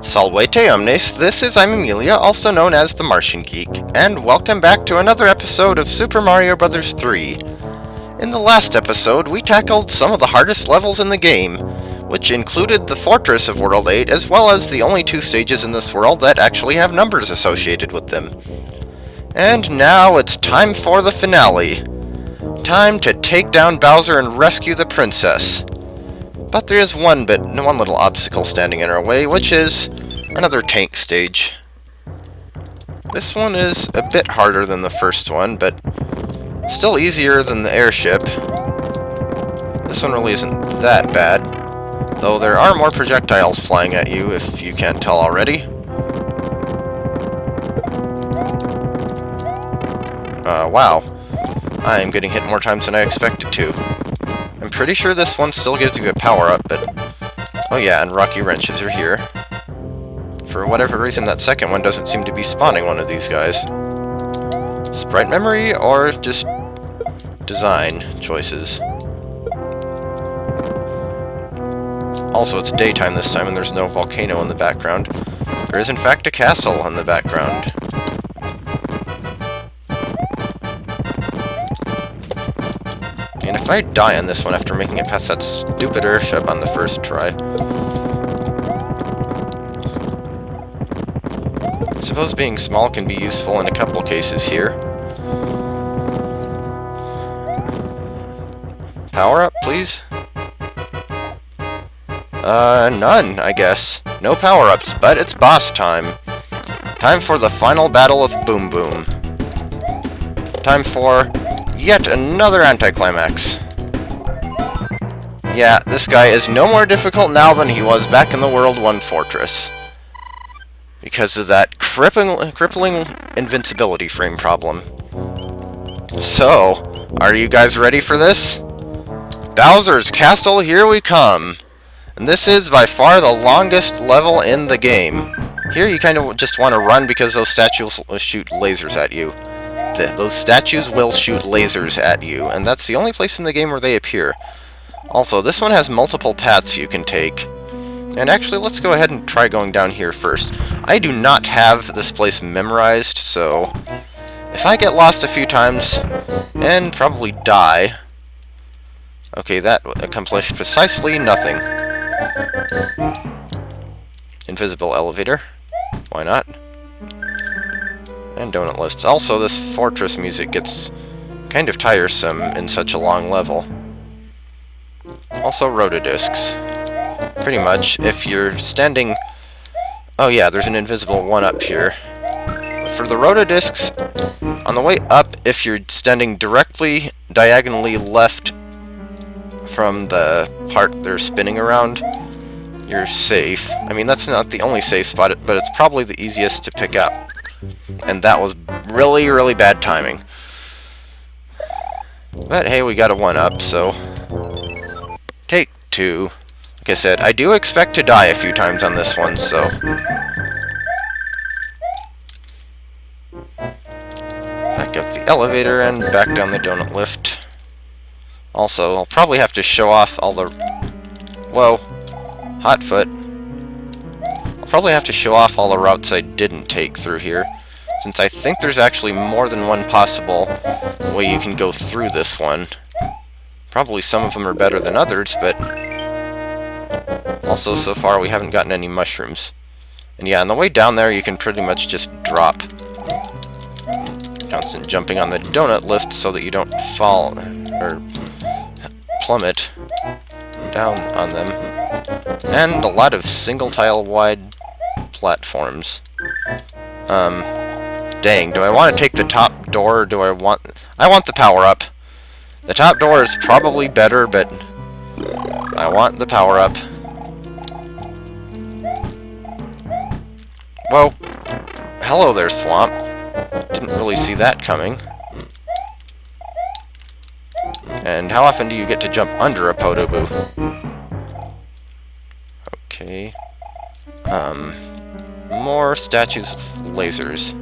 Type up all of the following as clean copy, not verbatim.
Salvete omnes, this is I'm Amelia, also known as TheMartianGeek, and welcome back to another episode of Super Mario Bros. 3. In the last episode, we tackled some of the hardest levels in the game, which included the Fortress of World 8, as well as the only two stages in this world that actually have numbers associated with them. And now it's time for the finale. Time to take down Bowser and rescue the princess. But there is one little obstacle standing in our way, which is another tank stage. This one is a bit harder than the first one, but still easier than the airship. This one really isn't that bad, though there are more projectiles flying at you, if you can't tell already. Wow. I am getting hit more times than I expected to. I'm pretty sure this one still gives you a power-up, but... Oh yeah, and rocky wrenches are here. For whatever reason, that second one doesn't seem to be spawning one of these guys. Sprite memory, or just design choices? Also, it's daytime this time, and there's no volcano in the background. There is, in fact, a castle in the background. And if I die on this one after making it past that stupid airship on the first try... I suppose being small can be useful in a couple cases here. Power up, please? None, I guess. No power-ups, but it's boss time. Time for the final battle of Boom Boom. Time for... yet another anticlimax. Yeah, this guy is no more difficult now than he was back in the World 1 Fortress. Because of that crippling invincibility frame problem. So, are you guys ready for this? Bowser's Castle, here we come. And this is by far the longest level in the game. Here you kind of just want to run because those statues will shoot lasers at you. Those statues will shoot lasers at you, and that's the only place in the game where they appear. Also, this one has multiple paths you can take. And actually, let's go ahead and try going down here first. I do not have this place memorized, so if I get lost a few times and probably die... Okay, that accomplished precisely nothing. Invisible elevator. Why not? And donut lists. Also, this fortress music gets kind of tiresome in such a long level. Also, rotodiscs. Pretty much, if you're standing... Oh yeah, there's an invisible one up here. But for the rotodiscs, on the way up, if you're standing directly, diagonally left from the part they're spinning around, you're safe. I mean, that's not the only safe spot, but it's probably the easiest to pick up. And that was really, really bad timing. But hey, we got a 1-up, so... Take 2. Like I said, I do expect to die a few times on this one, so... Back up the elevator and back down the donut lift. Also, I'll probably have to show off all the... Whoa. Hotfoot. I'll probably have to show off all the routes I didn't take through here, since I think there's actually more than one possible way you can go through this one. Probably some of them are better than others, but also so far we haven't gotten any mushrooms. And yeah, on the way down there you can pretty much just drop. Constant jumping on the donut lift so that you don't fall or plummet down on them. And a lot of single tile wide platforms. Dang, do I want to take the top door, or do I want the power-up. The top door is probably better, but I want the power-up. Whoa. Hello there, Swamp. Didn't really see that coming. And how often do you get to jump under a Podoboo? Okay. More statues with lasers.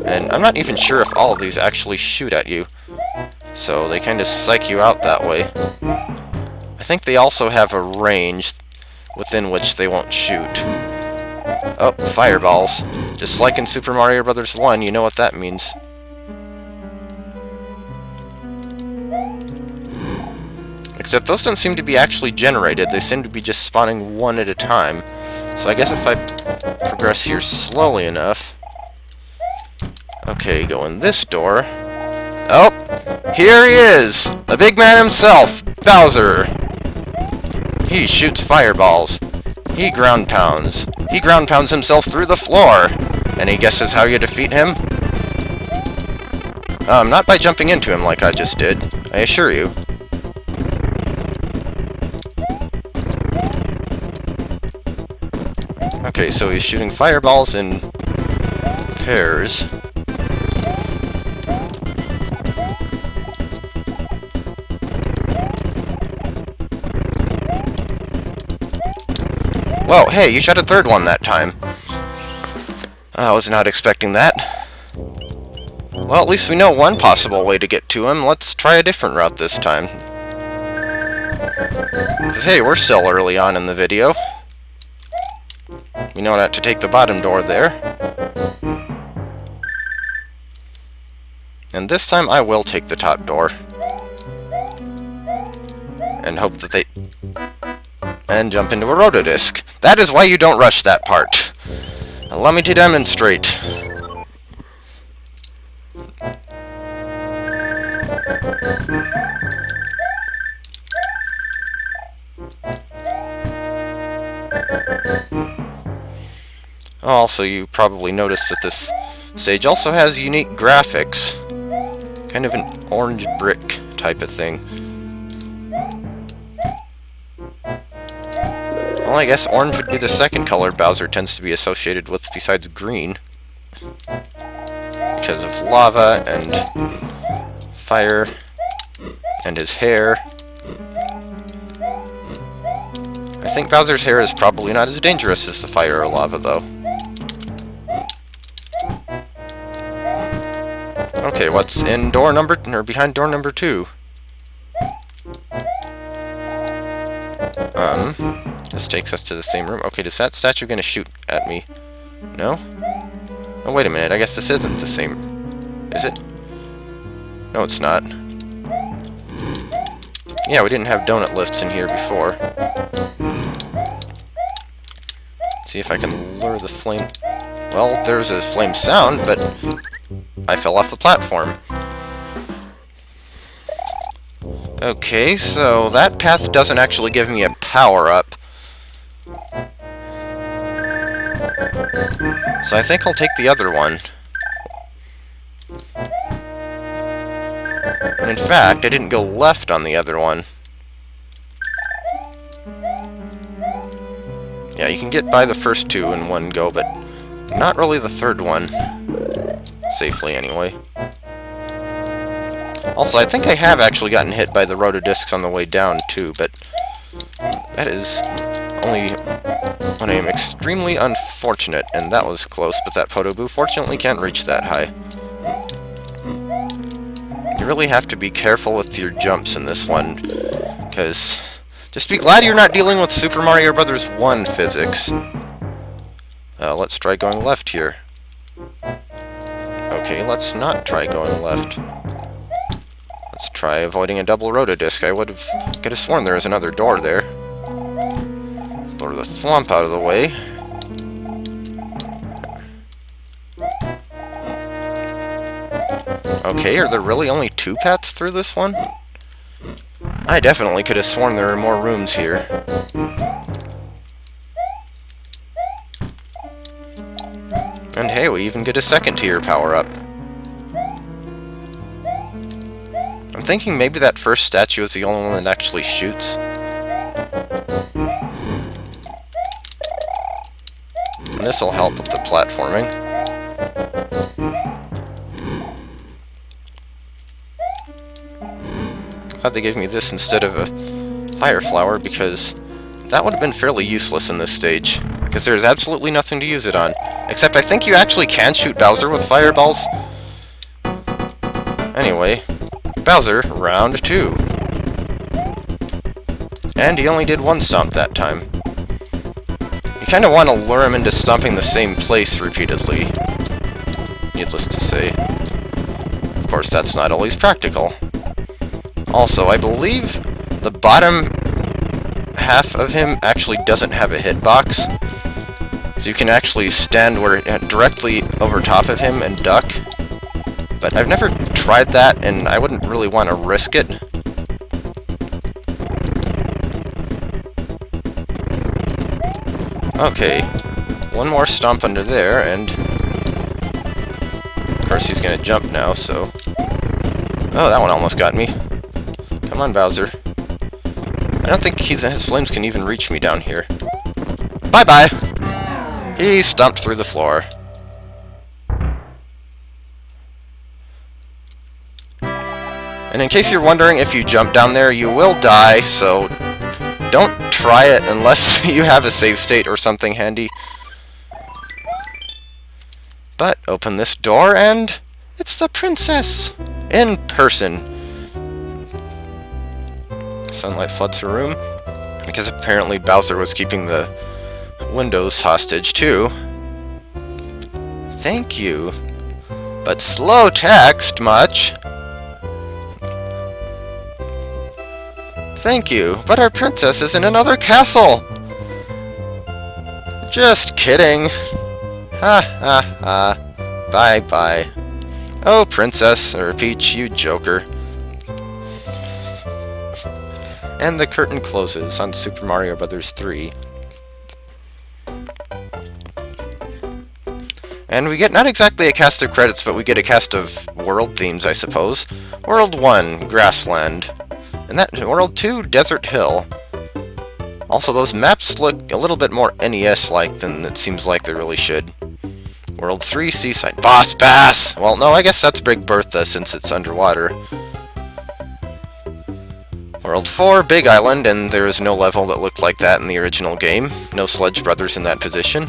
And I'm not even sure if all of these actually shoot at you. So they kind of psych you out that way. I think they also have a range, within which they won't shoot. Oh, fireballs. Just like in Super Mario Bros. 1, you know what that means. Except those don't seem to be actually generated, they seem to be just spawning one at a time. So I guess if I progress here slowly enough... Okay, go in this door. Oh! Here he is! The big man himself, Bowser! He shoots fireballs. He ground pounds. He ground pounds himself through the floor. Any guesses how you defeat him? Not by jumping into him like I just did, I assure you. Okay, so he's shooting fireballs in pairs. Whoa, hey, you shot a third one that time. I was not expecting that. Well, at least we know one possible way to get to him. Let's try a different route this time. Because, hey, we're still early on in the video. We know not to take the bottom door there. And this time I will take the top door. And hope that they... And jump into a rotodisc. That is why you don't rush that part. Allow me to demonstrate. Also, you probably noticed that this stage also has unique graphics. Kind of an orange brick type of thing. Well, I guess orange would be the second color Bowser tends to be associated with besides green. Because of lava and fire and his hair. I think Bowser's hair is probably not as dangerous as the fire or lava, though. Okay, what's in door number, or behind door number 2? This takes us to the same room. Okay, is that statue gonna shoot at me? No? Oh, wait a minute, I guess this isn't the same. Is it? No, it's not. Yeah, we didn't have donut lifts in here before. See if I can lure the flame... Well, there's a flame sound, but I fell off the platform. Okay, so that path doesn't actually give me a power-up. So I think I'll take the other one. And in fact, I didn't go left on the other one. Yeah, you can get by the first two in one go, but not really the third one. Safely, anyway. Also, I think I have actually gotten hit by the rotodiscs on the way down, too, but that is only when I am extremely unfortunate, and that was close, but that Podoboo fortunately can't reach that high. You really have to be careful with your jumps in this one, because just be glad you're not dealing with Super Mario Bros. 1 physics. Let's try going left here. Okay, let's not try going left. Let's try avoiding a double rotodisc. I could have sworn there was another door there. Lure the thwomp out of the way. Okay, are there really only 2 paths through this one? I definitely could have sworn there were more rooms here. And hey, we even get a second tier power-up. I'm thinking maybe that first statue is the only one that actually shoots. And this'll help with the platforming. Glad they gave me this instead of a fire flower, because that would have been fairly useless in this stage, because there's absolutely nothing to use it on. Except I think you actually can shoot Bowser with fireballs. Anyway, Bowser, round 2. And he only did 1 stomp that time. kind of want to lure him into stomping the same place repeatedly. Needless to say. Of course, that's not always practical. Also, I believe the bottom half of him actually doesn't have a hitbox. So you can actually stand directly over top of him and duck. But I've never tried that, and I wouldn't really want to risk it. Okay, one more stomp under there, and of course he's gonna jump now, so... Oh, that one almost got me. Come on, Bowser. I don't think his flames can even reach me down here. Bye-bye! He stomped through the floor. And in case you're wondering, if you jump down there, you will die, so don't try it unless you have a save state or something handy. But open this door and it's the princess in person. Sunlight floods her room because apparently Bowser was keeping the windows hostage too. Thank you. But slow text much. Thank you, but our princess is in another castle! Just kidding. Ha ha ha. Bye bye. Oh, Princess, or Peach, you joker. And the curtain closes on Super Mario Bros. 3. And we get not exactly a cast of credits, but we get a cast of world themes, I suppose. World 1, Grassland. And that World 2, Desert Hill. Also, those maps look a little bit more NES-like than it seems like they really should. World 3, Seaside. Boss Bass! Well, no, I guess that's Big Bertha since it's underwater. World 4, Big Island, and there is no level that looked like that in the original game. No Sledge Brothers in that position.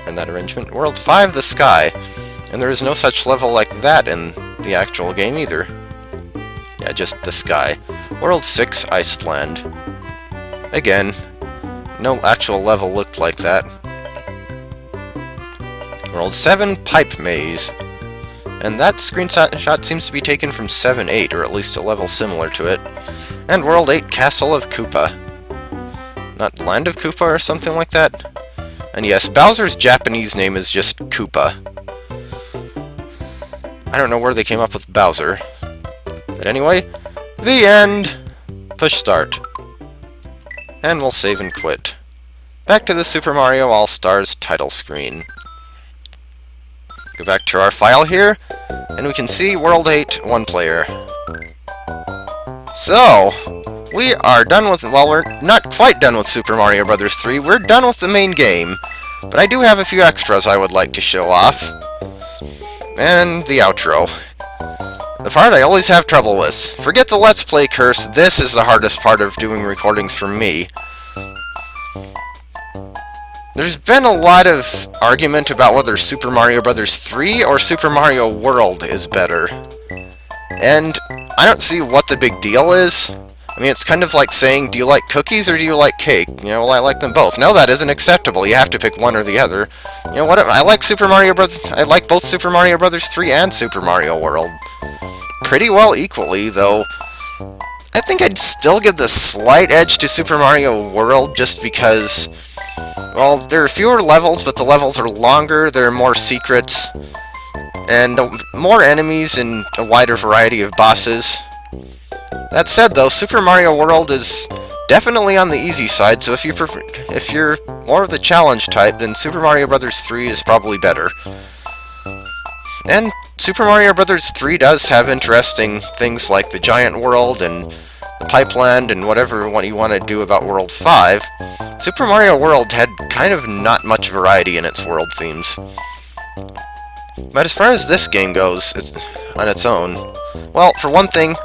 In that arrangement. World 5, The Sky. And there is no such level like that in the actual game either. Yeah, just the sky. World 6, Iceland. Again, no actual level looked like that. World 7, Pipe Maze. And that screenshot seems to be taken from 7-8, or at least a level similar to it. And World 8, Castle of Koopa. Not Land of Koopa or something like that? And yes, Bowser's Japanese name is just Koopa. I don't know where they came up with Bowser. But anyway, the end! Push start. And we'll save and quit. Back to the Super Mario All-Stars title screen. Go back to our file here, and we can see World 8, 1 player. So, we are done with, well, we're not quite done with Super Mario Bros. 3, we're done with the main game. But I do have a few extras I would like to show off. And the outro. The part I always have trouble with. Forget the Let's Play curse, this is the hardest part of doing recordings for me. There's been a lot of argument about whether Super Mario Bros. 3 or Super Mario World is better. And I don't see what the big deal is. I mean, it's kind of like saying, do you like cookies or do you like cake? You know, well, I like them both. No, that isn't acceptable. You have to pick one or the other. You know what? I like Super Mario Bros. I like both Super Mario Bros. 3 and Super Mario World. Pretty well equally, though. I think I'd still give the slight edge to Super Mario World just because, well, there are fewer levels, but the levels are longer, there are more secrets, and more enemies and a wider variety of bosses. That said, though, Super Mario World is definitely on the easy side, so if you're more of the challenge type, then Super Mario Bros. 3 is probably better. And Super Mario Bros. 3 does have interesting things like the giant world and the pipeland and whatever you want to do about World 5. Super Mario World had kind of not much variety in its world themes. But as far as this game goes, it's on its own. Well, for one thing,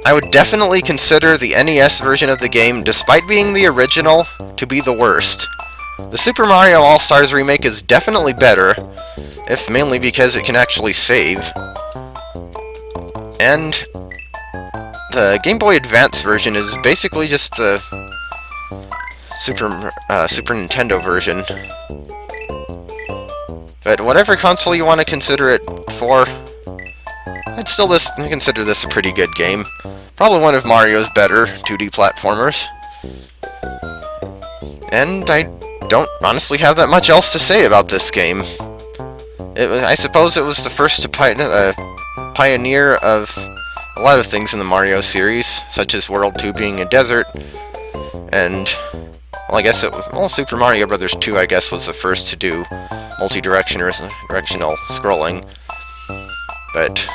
I would definitely consider the NES version of the game, despite being the original, to be the worst. The Super Mario All-Stars remake is definitely better, if mainly because it can actually save. And the Game Boy Advance version is basically just the Super Nintendo version. But whatever console you want to consider it for, I'd still consider this a pretty good game. Probably one of Mario's better 2D platformers. And I don't honestly have that much else to say about this game. I suppose it was the first to pioneer of a lot of things in the Mario series, such as World 2 being a desert, and, well, I guess Super Mario Bros. 2, I guess, was the first to do multi-directional scrolling. But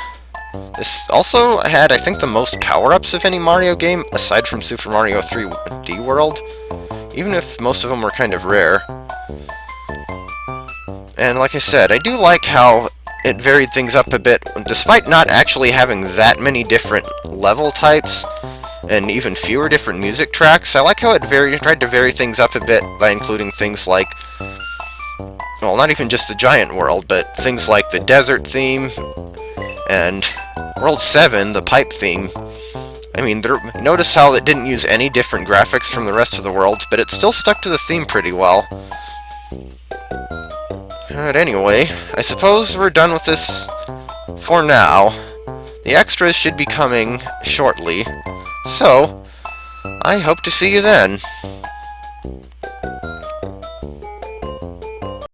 this also had, I think, the most power-ups of any Mario game, aside from Super Mario 3D World, even if most of them were kind of rare. And like I said, I do like how it varied things up a bit, despite not actually having that many different level types, and even fewer different music tracks. I like how it tried to vary things up a bit by including things like, well, not even just the giant world, but things like the desert theme, and World 7, the pipe theme. I mean, notice how it didn't use any different graphics from the rest of the world, but it still stuck to the theme pretty well. But anyway, I suppose we're done with this for now. The extras should be coming shortly, so I hope to see you then.